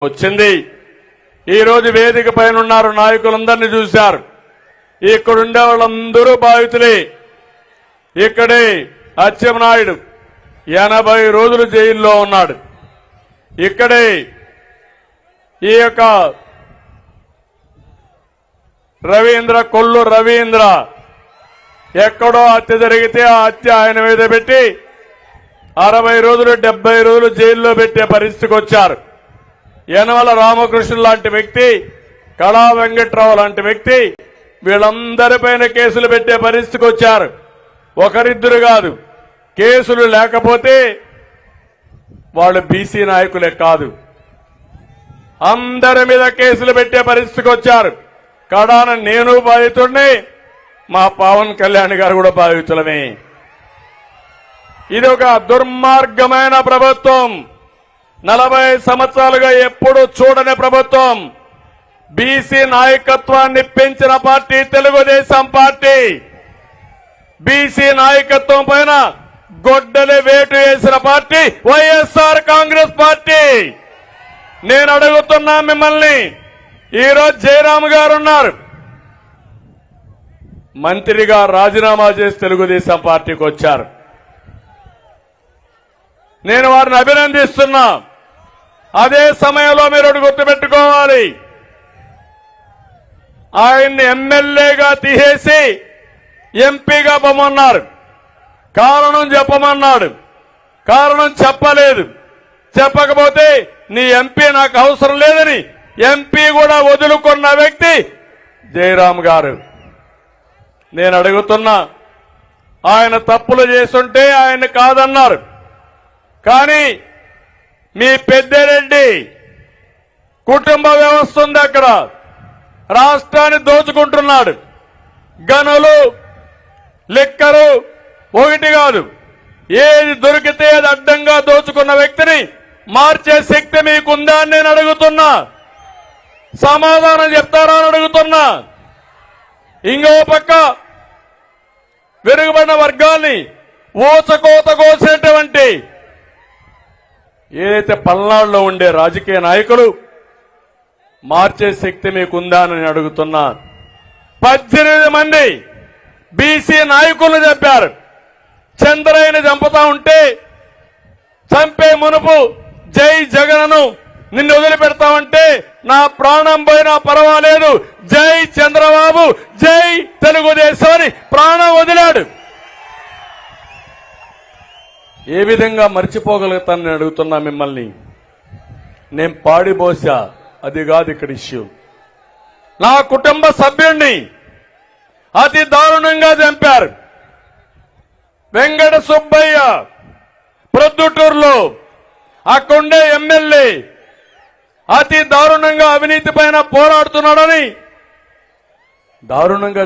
వచ్చింది. ఈ రోజు వేదిక పైన ఉన్నారు నాయకులందరినీ చూశారు. ఇక్కడుండే వాళ్ళందరూ బాధితులే. ఇక్కడే అచ్చెన్నాయుడు 80 రోజులు జైల్లో ఉన్నాడు. ఇక్కడే ఈ యొక్క కొల్లు రవీంద్ర ఎక్కడో హత్య జరిగితే ఆ హత్య ఆయన మీద పెట్టి 60 రోజులు 70 రోజులు జైల్లో పెట్టే పరిస్థితికి వచ్చారు. యనమల రామకృష్ణ లాంటి వ్యక్తి, కళా వెంకట్రావు లాంటి వ్యక్తి, వీళ్ళందరిపైన కేసులు పెట్టే పరిస్థితికి వచ్చారు. ఒకరిద్దరు కాదు, కేసులు లేకపోతే వాళ్ళు బీసీ నాయకులే కాదు, అందరి మీద కేసులు పెట్టే పరిస్థితికి వచ్చారు. కడాన నేను బాధితుడిని, మా పవన్ కళ్యాణ్ గారు కూడా బాధితులమే. ఇది ఒక దుర్మార్గమైన ప్రభుత్వం. 40 సంవత్సరాలుగా ఎప్పుడూ చూడని ప్రభుత్వం. బీసీ నాయకత్వాన్ని పెంచిన పార్టీ తెలుగుదేశం పార్టీ. బీసీ నాయకత్వం పైన గొడ్డలి వేటు వేసిన పార్టీ వైఎస్ఆర్ కాంగ్రెస్ పార్టీ. నేను అడుగుతున్నా మిమ్మల్ని, ఈరోజు జయరామ్ గారు ఉన్నారు, మంత్రిగా రాజీనామా చేసి తెలుగుదేశం పార్టీకి వచ్చారు. నేను వారిని అభినందిస్తున్నా. అదే సమయంలో మీరు గుర్తుపెట్టుకోవాలి, ఆయన్ని ఎమ్మెల్యేగా తీసేసి ఎంపీగా పొమ్మన్నారు. కారణం చెప్పమన్నాడు. కారణం చెప్పలేదు. చెప్పకపోతే నీ ఎంపీ నాకు అవసరం లేదని ఎంపీ కూడా వదులుకున్న వ్యక్తి జయరామ్ గారు. నేను అడుగుతున్నా, ఆయన తప్పులు చేస్తుంటే ఆయన కాదన్నారు. కానీ మీ పెద్దిరెడ్డి కుటుంబ వ్యవస్థ ఉంది, అక్కడ రాష్ట్రాన్ని దోచుకుంటున్నాడు. గనులు, లిక్కరు ఒకటి కాదు, ఏది దొరికితే అది అడ్డంగా దోచుకున్న వ్యక్తిని మార్చే శక్తి మీకుందా అని నేను అడుగుతున్నా. సమాధానం చెప్తారా అని అడుగుతున్నా. ఇంకో పక్క వెనుకబడిన వర్గాల్ని ఊచకోత కోసేటువంటి ఏదైతే పల్నాడులో ఉండే రాజకీయ నాయకులు మార్చే శక్తి మీకుందా అని అడుగుతున్నా. 18 మంది బీసీ నాయకులు చెప్పారు, చంద్రయ్యని చంపుతా ఉంటే చంపే మునుపు జై జగన్ను నిన్ను వదిలిపెడతామంటే నా ప్రాణం పోయినా పర్వాలేదు, జై చంద్రబాబు, జై తెలుగుదేశం అని ప్రాణం వదిలాడు. ఏ విధంగా మర్చిపోగలుగుతానని అడుగుతున్నా మిమ్మల్ని. నేను పాడిపోసా, అది కాదు ఇక్కడ ఇష్యూ. నా కుటుంబ సభ్యుణ్ణి అతి దారుణంగా చంపారు. వెంకట సుబ్బయ్య ప్రొద్దుటూరులో అక్కడుండే ఎమ్మెల్యే అతి దారుణంగా అవినీతి పైన పోరాడుతున్నాడని దారుణంగా